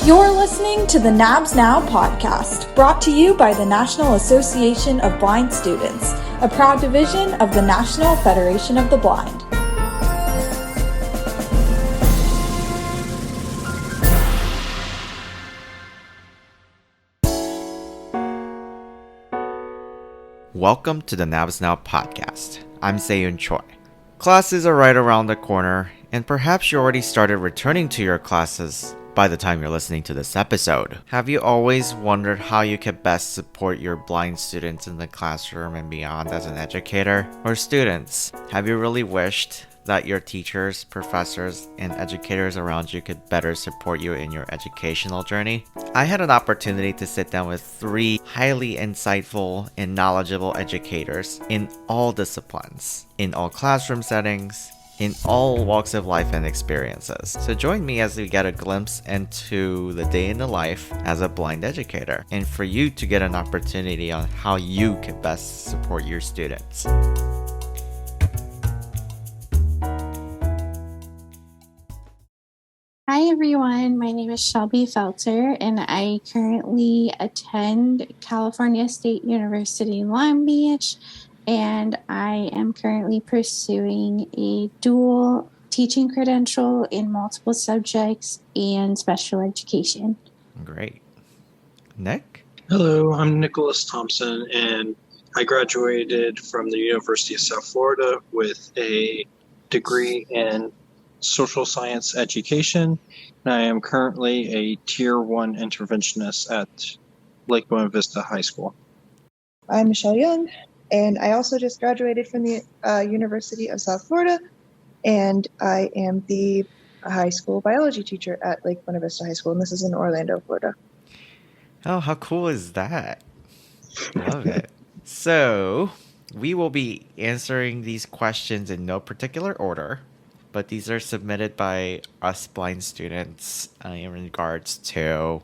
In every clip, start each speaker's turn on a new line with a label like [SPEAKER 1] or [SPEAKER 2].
[SPEAKER 1] You're listening to the NABS Now podcast, brought to you by the National Association of Blind Students, a proud division of the National Federation of the Blind.
[SPEAKER 2] Welcome to the NABS Now podcast. I'm Seiyun Choi. Classes are right around the corner, and perhaps you already started returning to your classes by the time you're listening to this episode. Have you always wondered how you can best support your blind students in the classroom and beyond as an educator? Or students, have you really wished that your teachers, professors, and educators around you could better support you in your educational journey? I had an opportunity to sit down with 3 highly insightful and knowledgeable educators in all disciplines, in all classroom settings, in all walks of life and experiences. So join me as we get a glimpse into the day in the life as a blind educator, and for you to get an opportunity on how you can best support your students.
[SPEAKER 3] Hi everyone, my name is Shelby Felter and I currently attend California State University Long Beach, and I am currently pursuing a dual teaching credential in multiple subjects and special education.
[SPEAKER 2] Great. Nick?
[SPEAKER 4] Hello, I'm Nicholas Thompson, and I graduated from the University of South Florida with a degree in social science education, and I am currently a Tier 1 interventionist at Lake Buena Vista High School.
[SPEAKER 5] I'm Michelle Young, and I also just graduated from the University of South Florida, and I am the high school biology teacher at Lake Buena Vista High School, and this is in Orlando, Florida.
[SPEAKER 2] Oh, how cool is that? Love it. So, we will be answering these questions in no particular order, but these are submitted by us blind students in regards to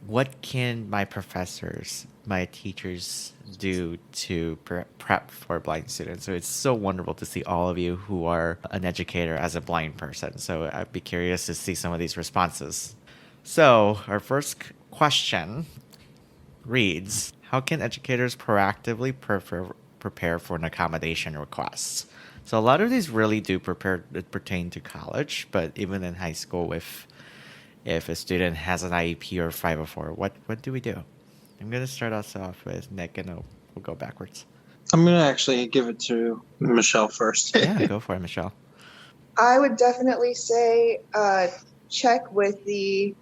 [SPEAKER 2] what can my professors, my teachers do to prep for blind students. So it's so wonderful to see all of you who are an educator as a blind person. So I'd be curious to see some of these responses. So our first question reads, how can educators proactively prepare for an accommodation request? So a lot of these really do pertain to college, but even in high school, if a student has an IEP or 504, what do we do? I'm going to start us off with Nick, and we'll go backwards.
[SPEAKER 4] I'm going to actually give it to Michelle first.
[SPEAKER 2] Yeah, go for it, Michelle.
[SPEAKER 5] I would definitely say check with the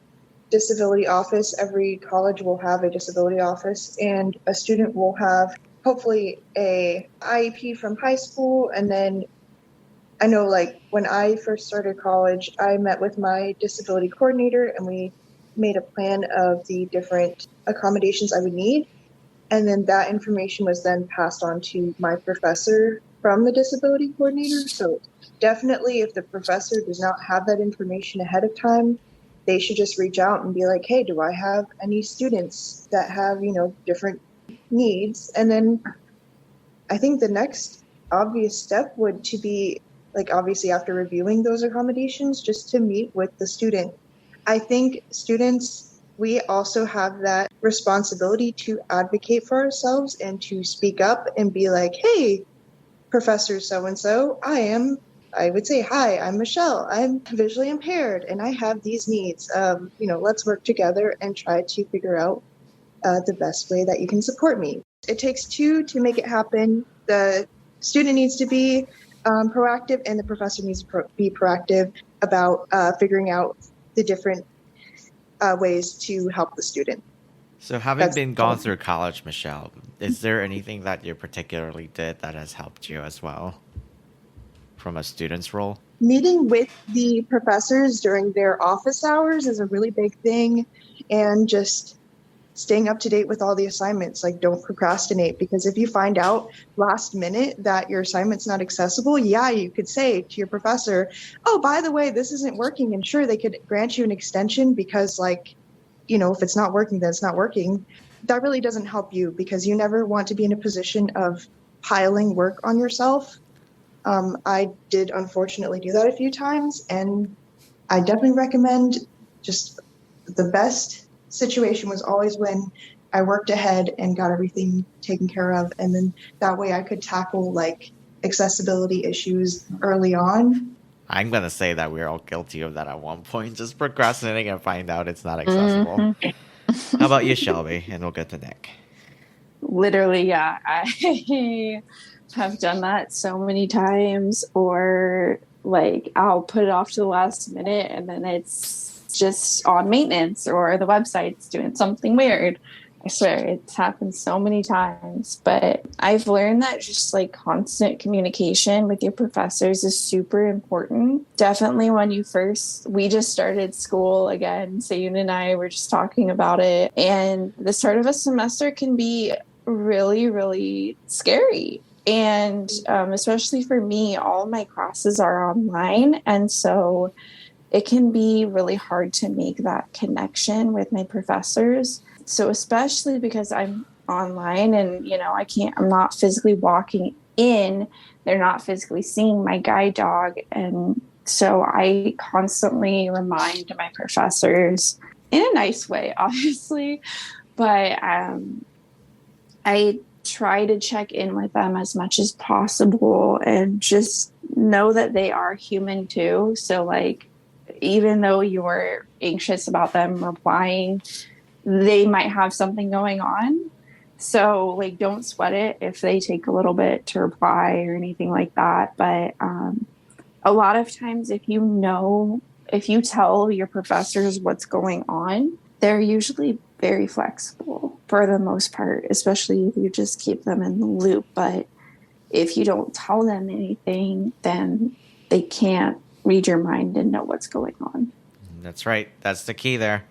[SPEAKER 5] disability office. Every college will have a disability office, and a student will have hopefully a IEP from high school. And then I know, like, when I first started college, I met with my disability coordinator and we made a plan of the different accommodations I would need. And then that information was then passed on to my professor from the disability coordinator. So definitely, if the professor does not have that information ahead of time, they should just reach out and be like, hey, do I have any students that have, different needs? And then I think the next obvious step would to be, like, obviously after reviewing those accommodations, just to meet with the student. I think students, we also have that responsibility to advocate for ourselves and to speak up and be like, hey, Professor so-and-so, I would say, hi, I'm Michelle. I'm visually impaired and I have these needs. Let's work together and try to figure out the best way that you can support me. It takes 2 to make it happen. The student needs to be proactive, and the professor needs to be proactive about figuring out the different ways to help the student.
[SPEAKER 2] So having gone through college, Michelle, is there anything that you particularly did that has helped you as well from a student's role?
[SPEAKER 5] Meeting with the professors during their office hours is a really big thing, and just staying up to date with all the assignments. Like, don't procrastinate, because if you find out last minute that your assignment's not accessible, you could say to your professor, oh, by the way, this isn't working. And sure, they could grant you an extension because, if it's not working, then it's not working. That really doesn't help you, because you never want to be in a position of piling work on yourself. I did unfortunately do that a few times, and I definitely recommend just the best situation was always when I worked ahead and got everything taken care of. And then that way I could tackle like accessibility issues early on.
[SPEAKER 2] I'm going to say that we're all guilty of that at one point, just procrastinating and find out it's not accessible. How about you, Shelby? And we'll get to Nick.
[SPEAKER 3] Literally, yeah. I have done that so many times, or like I'll put it off to the last minute and then it's just on maintenance or the website's doing something weird. I swear it's happened so many times, but I've learned that just like constant communication with your professors is super important. Definitely when we just started school again, Sayun and I were just talking about it, and the start of a semester can be really, really scary. And especially for me, all of my classes are online. And so it can be really hard to make that connection with my professors. So especially because I'm online and, I'm not physically walking in, they're not physically seeing my guide dog. And so I constantly remind my professors in a nice way, obviously, but I try to check in with them as much as possible and just know that they are human too. So like, even though you're anxious about them replying, they might have something going on. So like, don't sweat it if they take a little bit to reply or anything like that. But a lot of times if you tell your professors what's going on, they're usually very flexible for the most part, especially if you just keep them in the loop. But if you don't tell them anything, then they can't read your mind and know what's going on.
[SPEAKER 2] That's right. That's the key there.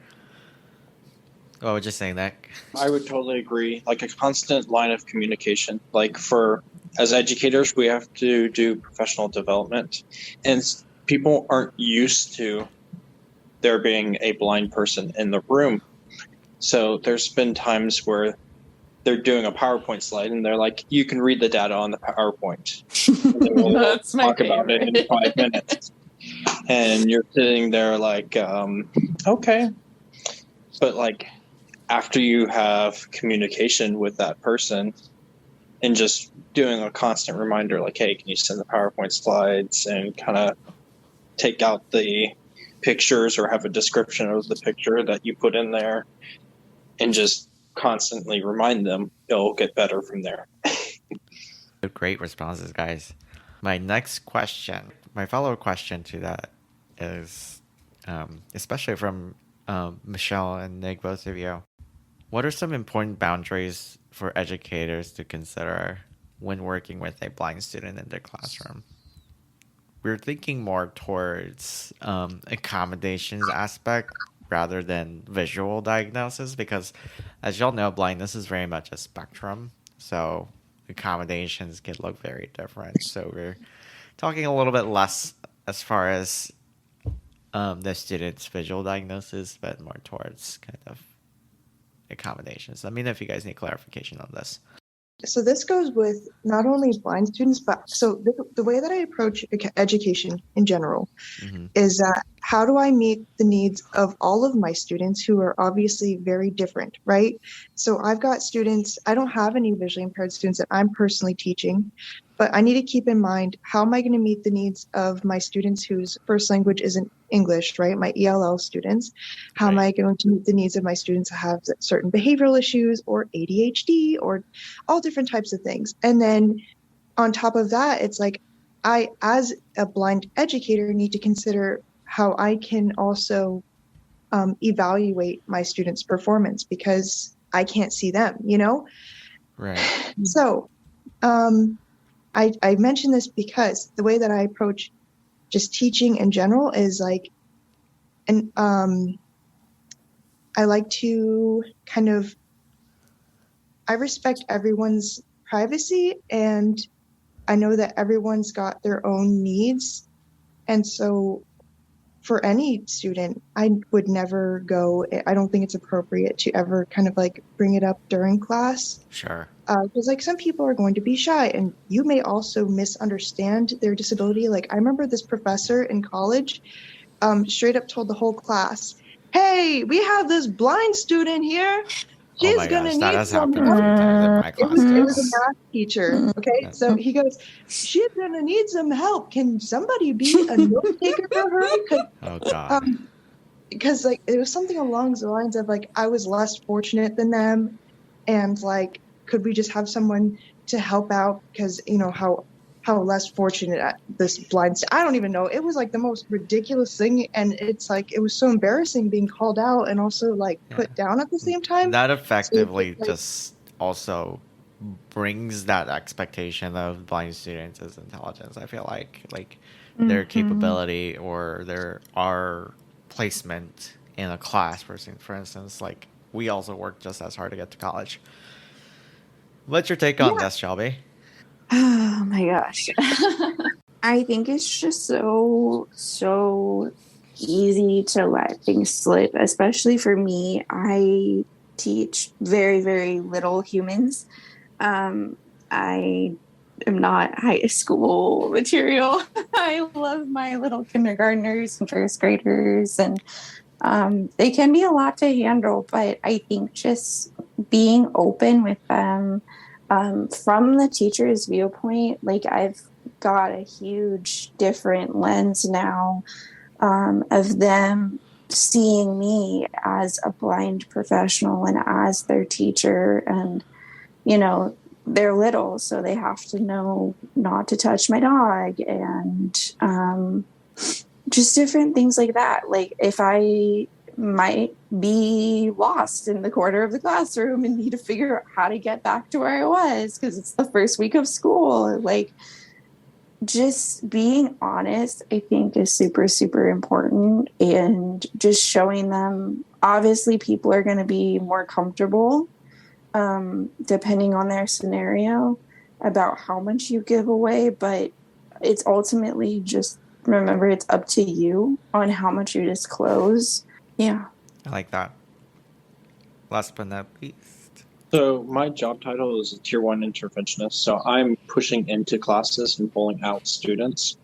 [SPEAKER 2] What would you say, Nick?
[SPEAKER 4] I would totally agree. Like a constant line of communication. Like as educators, we have to do professional development, and people aren't used to there being a blind person in the room. So there's been times where they're doing a PowerPoint slide and they're like, you can read the data on the PowerPoint.
[SPEAKER 3] That's my
[SPEAKER 4] talk
[SPEAKER 3] favorite.
[SPEAKER 4] about it in 5 minutes. And you're sitting there like, okay. But like after you have communication with that person and just doing a constant reminder, like, hey, can you send the PowerPoint slides and kind of take out the pictures or have a description of the picture that you put in there and just constantly remind them, it'll get better from there.
[SPEAKER 2] Great responses, guys. My next question, my follow-up question to that is, especially from Michelle and Nick, both of you, what are some important boundaries for educators to consider when working with a blind student in their classroom? We're thinking more towards accommodations aspect rather than visual diagnosis, because as y'all know, blindness is very much a spectrum. So accommodations can look very different. So we're talking a little bit less as far as the student's visual diagnosis, but more towards kind of accommodations. Let me know if you guys need clarification on this.
[SPEAKER 5] So this goes with not only blind students, but so the way that I approach education in general is that how do I meet the needs of all of my students who are obviously very different, right? So I've got students, I don't have any visually impaired students that I'm personally teaching, but I need to keep in mind, how am I going to meet the needs of my students whose first language isn't English, right? My ELL students. How am I going to meet the needs of my students who have certain behavioral issues or ADHD or all different types of things? And then on top of that, it's like I, as a blind educator, need to consider how I can also evaluate my students' performance because I can't see them,
[SPEAKER 2] Right.
[SPEAKER 5] So I mention this because the way that I approach just teaching in general is like, and I like to I respect everyone's privacy, and I know that everyone's got their own needs. And so for any student, I would never I don't think it's appropriate to ever bring it up during class.
[SPEAKER 2] Sure.
[SPEAKER 5] Because some people are going to be shy, and you may also misunderstand their disability. I remember this professor in college straight up told the whole class, hey, we have this blind student here.
[SPEAKER 2] Oh
[SPEAKER 5] She's
[SPEAKER 2] my
[SPEAKER 5] gonna
[SPEAKER 2] gosh, that
[SPEAKER 5] need
[SPEAKER 2] has
[SPEAKER 5] some
[SPEAKER 2] happened a
[SPEAKER 5] help.
[SPEAKER 2] few times in my
[SPEAKER 5] It
[SPEAKER 2] class
[SPEAKER 5] was
[SPEAKER 2] too.
[SPEAKER 5] a math teacher. Okay,
[SPEAKER 2] Yeah.
[SPEAKER 5] so he goes, she's gonna need some help. Can somebody be a note taker for her?
[SPEAKER 2] Oh God.
[SPEAKER 5] Because like it was something along the lines of like I was less fortunate than them, and like could we just have someone to help out because you know how less fortunate this blind I don't even know. It was like the most ridiculous thing, and it's like it was so embarrassing being called out and also like put down at the same time.
[SPEAKER 2] That
[SPEAKER 5] So it's
[SPEAKER 2] effectively
[SPEAKER 5] just, like,
[SPEAKER 2] just also brings that expectation of blind students as intelligence. I feel like their capability or our placement in a class, for instance, like we also work just as hard to get to college. What's your take on this, Shelby?
[SPEAKER 3] Oh my gosh. I think it's just so easy to let things slip, especially for me. I teach very, very little humans. I am not high school material. I love my little kindergartners and first graders, and they can be a lot to handle, but I think just being open with them from the teacher's viewpoint, like I've got a huge different lens now of them seeing me as a blind professional and as their teacher. And, you know, they're little, so they have to know not to touch my dog and just different things like that. Like if I might be lost in the corner of the classroom and need to figure out how to get back to where I was because it's the first week of school, like just being honest, I think is super, super important. And just showing them, obviously people are going to be more comfortable depending on their scenario about how much you give away, but it's ultimately just remember it's up to you on how much you disclose. Yeah.
[SPEAKER 2] I like that. Last but not least.
[SPEAKER 4] So my job title is a tier 1 interventionist. So I'm pushing into classes and pulling out students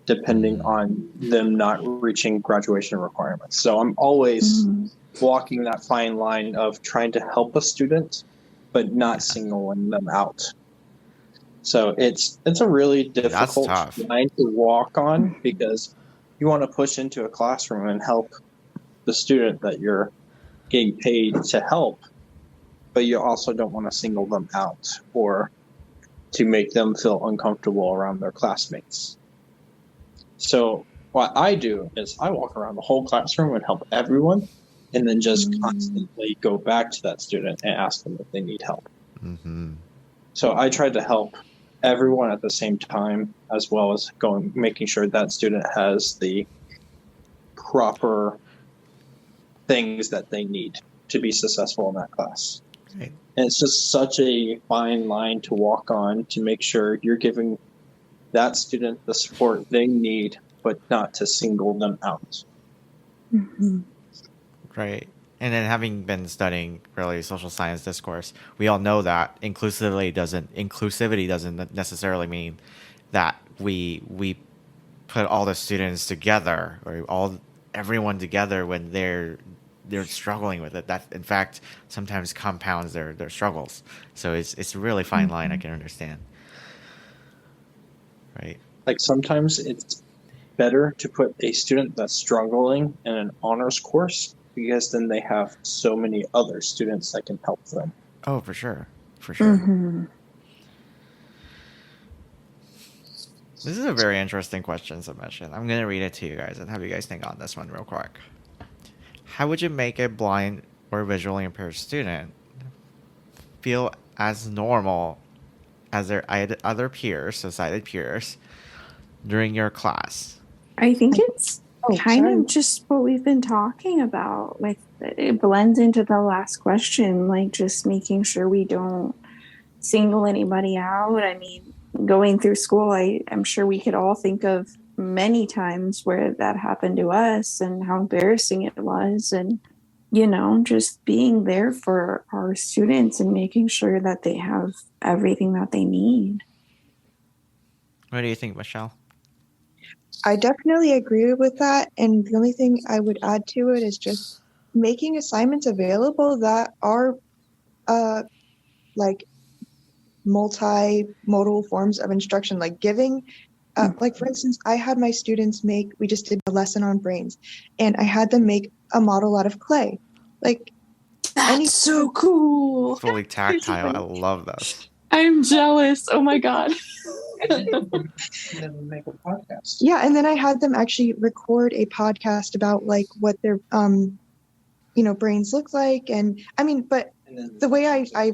[SPEAKER 4] depending on them not reaching graduation requirements. So I'm always walking that fine line of trying to help a student, but not singling them out. So it's a really difficult line to walk on because you want to push into a classroom and help the student that you're getting paid to help, but you also don't want to single them out or to make them feel uncomfortable around their classmates. So what I do is I walk around the whole classroom and help everyone, and then just constantly go back to that student and ask them if they need help. So I try to help everyone at the same time, as well as making sure that student has the proper things that they need to be successful in that class.
[SPEAKER 2] Right.
[SPEAKER 4] And it's just such a fine line to walk on to make sure you're giving that student the support they need, but not to single them out.
[SPEAKER 2] Right. And then having been studying really social science discourse, we all know that inclusivity doesn't necessarily mean that we put all the students together or everyone together when they're struggling with it. That in fact sometimes compounds their struggles. So it's a really fine line. I can understand. Right.
[SPEAKER 4] Like sometimes it's better to put a student that's struggling in an honors course because then they have so many other students that can help them.
[SPEAKER 2] Oh, for sure. For sure. This is a very interesting question submission. I'm going to read it to you guys and have you guys think on this one real quick. How would you make a blind or visually impaired student feel as normal as their other peers, so sighted peers, during your class?
[SPEAKER 3] I think it's kind of just what we've been talking about. Like it blends into the last question, like just making sure we don't single anybody out. I mean, going through school, I'm sure we could all think of many times where that happened to us and how embarrassing it was. And, you know, just being there for our students and making sure that they have everything that they need.
[SPEAKER 2] What do you think, Michelle?
[SPEAKER 5] I definitely agree with that. And the only thing I would add to it is just making assignments available that are like multimodal forms of instruction, like giving like for instance, I had my students we just did a lesson on brains, and I had them make a model out of clay. Like
[SPEAKER 3] That's so cool.
[SPEAKER 2] Fully tactile. I love that.
[SPEAKER 3] I'm jealous. Oh my God.
[SPEAKER 4] Make a podcast.
[SPEAKER 5] Yeah, and then I had them actually record a podcast about like what their brains look like, and I mean, but the way I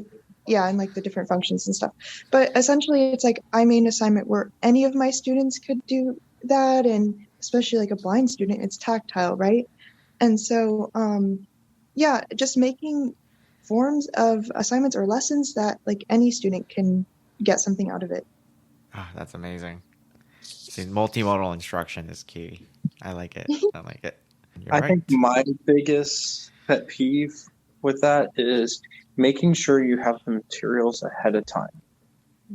[SPEAKER 5] and like the different functions and stuff. But essentially, it's like I made an assignment where any of my students could do that, and especially like a blind student, it's tactile, right? And so, just making forms of assignments or lessons that like any student can get something out of it.
[SPEAKER 2] Ah, that's amazing. See, multimodal instruction is key. I like it. I like it.
[SPEAKER 4] I think my biggest pet peeve with that is making sure you have the materials ahead of time.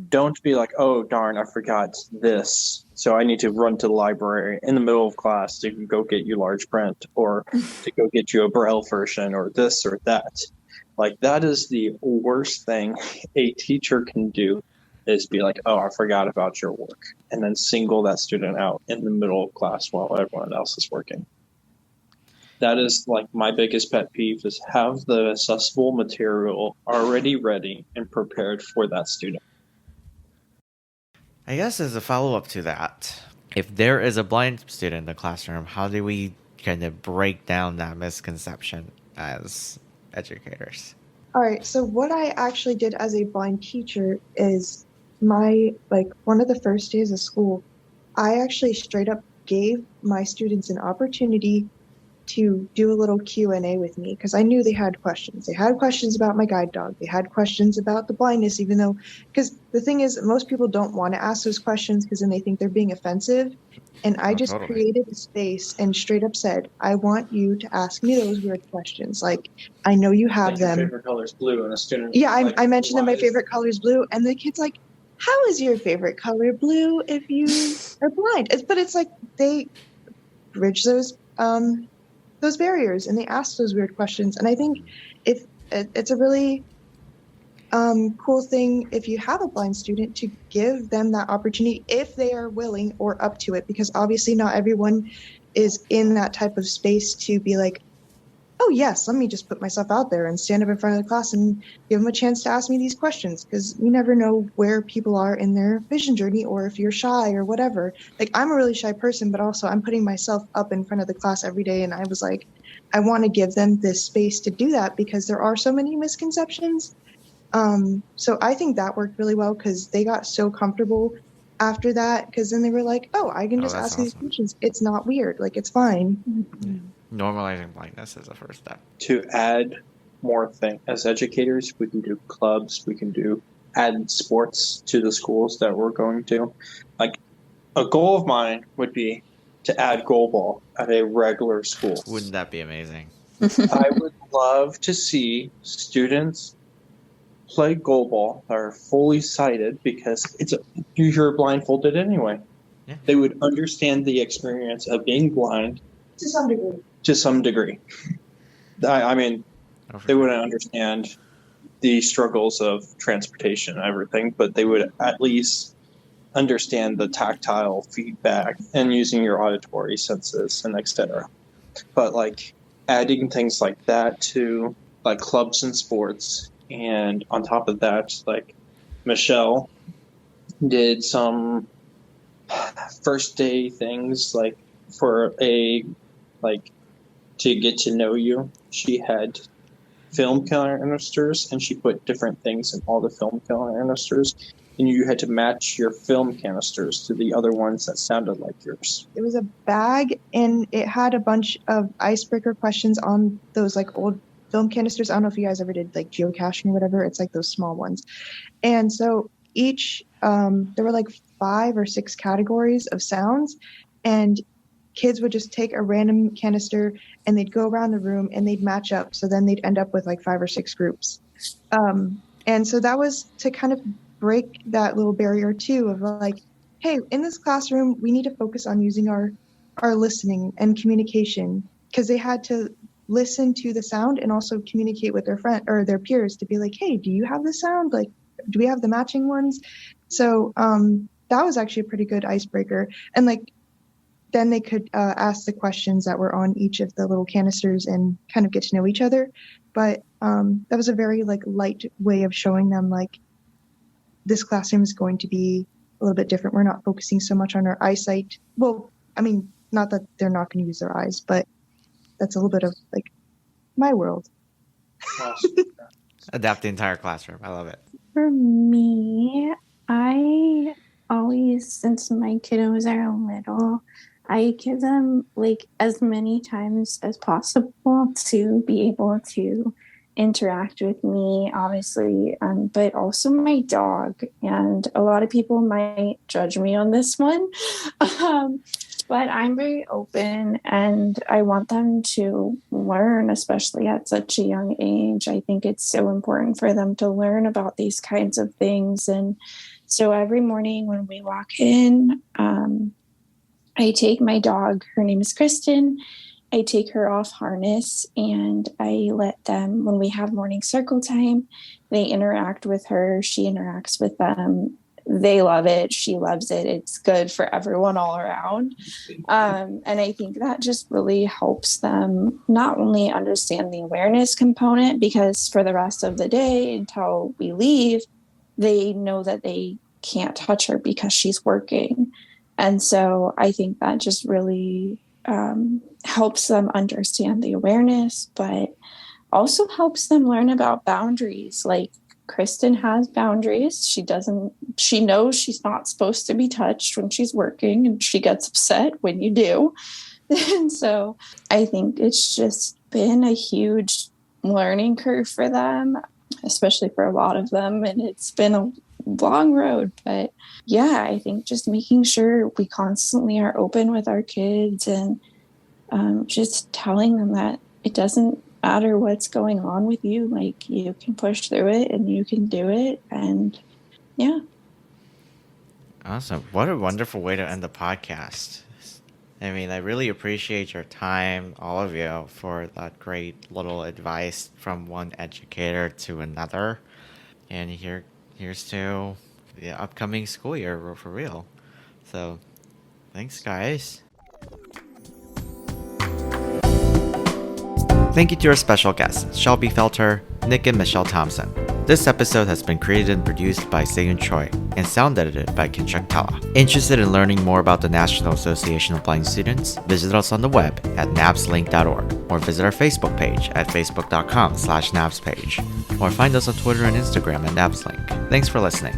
[SPEAKER 4] Don't be like, oh, darn, I forgot this, so I need to run to the library in the middle of class to go get you large print or to go get you a Braille version or this or that. Like, that is the worst thing a teacher can do, is be like, oh, I forgot about your work, and then single that student out in the middle of class while everyone else is working. That is like my biggest pet peeve, is have the accessible material already ready and prepared for that student.
[SPEAKER 2] I guess as a follow-up to that, if there is a blind student in the classroom, how do we kind of break down that misconception as educators?
[SPEAKER 5] All right, so what I actually did as a blind teacher is one of the first days of school, I actually straight up gave my students an opportunity to do a little Q&A with me, because I knew they had questions. They had questions about my guide dog. They had questions about the blindness, because the thing is, most people don't want to ask those questions because then they think they're being offensive. And I just created a space and straight up said, I want you to ask me those weird questions. Like, I know you have them.
[SPEAKER 4] Your favorite color is blue, and a student.
[SPEAKER 5] Yeah, I mentioned that my favorite color is blue, and the kid's like, how is your favorite color blue if you are blind? But it's like they bridge those barriers and they ask those weird questions. And I think if it's a really cool thing if you have a blind student to give them that opportunity if they are willing or up to it, because obviously not everyone is in that type of space to be like, oh yes, let me just put myself out there and stand up in front of the class and give them a chance to ask me these questions, because you never know where people are in their vision journey or if you're shy or whatever. Like, I'm a really shy person, but also I'm putting myself up in front of the class every day, and I was like, I want to give them this space to do that because there are so many misconceptions. So I think that worked really well because they got so comfortable after that, because then they were like, oh, I can just ask these questions. It's not weird. Like, it's fine.
[SPEAKER 2] Yeah. Normalizing blindness is the first step.
[SPEAKER 4] To add more things, as educators, we can do clubs, we can add sports to the schools that we're going to. Like, a goal of mine would be to add goalball at a regular school.
[SPEAKER 2] Wouldn't that be amazing?
[SPEAKER 4] I would love to see students play goalball that are fully sighted, because you're blindfolded anyway.
[SPEAKER 2] Yeah.
[SPEAKER 4] They would understand the experience of being blind
[SPEAKER 5] To some degree.
[SPEAKER 4] To some degree. I mean, they wouldn't understand the struggles of transportation and everything, but they would at least understand the tactile feedback and using your auditory senses and etc. But like adding things like that to like clubs and sports, and on top of that, like Michelle did some first day things like for to get to know you. She had film canisters, and she put different things in all the film canisters, and you had to match your film canisters to the other ones that sounded like yours.
[SPEAKER 5] It was a bag, and it had a bunch of icebreaker questions on those like old film canisters. I don't know if you guys ever did like geocaching or whatever. It's like those small ones. And so each, there were like 5 or 6 categories of sounds, and kids would just take a random canister and they'd go around the room and they'd match up. So then they'd end up with like 5 or 6 groups. And so that was to kind of break that little barrier too of like, hey, in this classroom, we need to focus on using our listening and communication, because they had to listen to the sound and also communicate with their friend or their peers to be like, hey, do you have the sound? Like, do we have the matching ones? So that was actually a pretty good icebreaker. And like, then they could ask the questions that were on each of the little canisters and kind of get to know each other. But that was a very like light way of showing them like this classroom is going to be a little bit different. We're not focusing so much on our eyesight. Well, I mean, not that they're not going to use their eyes, but that's a little bit of like my world.
[SPEAKER 4] Awesome.
[SPEAKER 2] Adapt the entire classroom. I love it.
[SPEAKER 3] For me, I always, since my kiddos are little, I give them like as many times as possible to be able to interact with me, obviously, but also my dog. And a lot of people might judge me on this one, but I'm very open and I want them to learn, especially at such a young age. I think it's so important for them to learn about these kinds of things. And so every morning when we walk in, I take my dog, her name is Kristen. I take her off harness and I let them, when we have morning circle time, they interact with her. She interacts with them. They love it. She loves it. It's good for everyone all around. And I think that just really helps them not only understand the awareness component, because for the rest of the day until we leave, they know that they can't touch her because she's working. And so I think that just really helps them understand the awareness, but also helps them learn about boundaries. Like Kristen has boundaries. She knows she's not supposed to be touched when she's working, and she gets upset when you do. And so I think it's just been a huge learning curve for them, especially for a lot of them. And it's been a long road, but yeah, I think just making sure we constantly are open with our kids and just telling them that it doesn't matter what's going on with you, like you can push through it and you can do it. And yeah.
[SPEAKER 2] Awesome. What a wonderful way to end the podcast. I mean, I really appreciate your time, all of you, for that great little advice from one educator to another. And here's to the upcoming school year for real. So, thanks, guys. Thank you to our special guests, Shelby Felter, Nick and Michelle Thompson. This episode has been created and produced by Seiyun Choi and sound edited by Kinchuk Tala. Interested in learning more about the National Association of Blind Students? Visit us on the web at nabslink.org or visit our Facebook page at facebook.com/nabspage or find us on Twitter and Instagram at nabslink. Thanks for listening.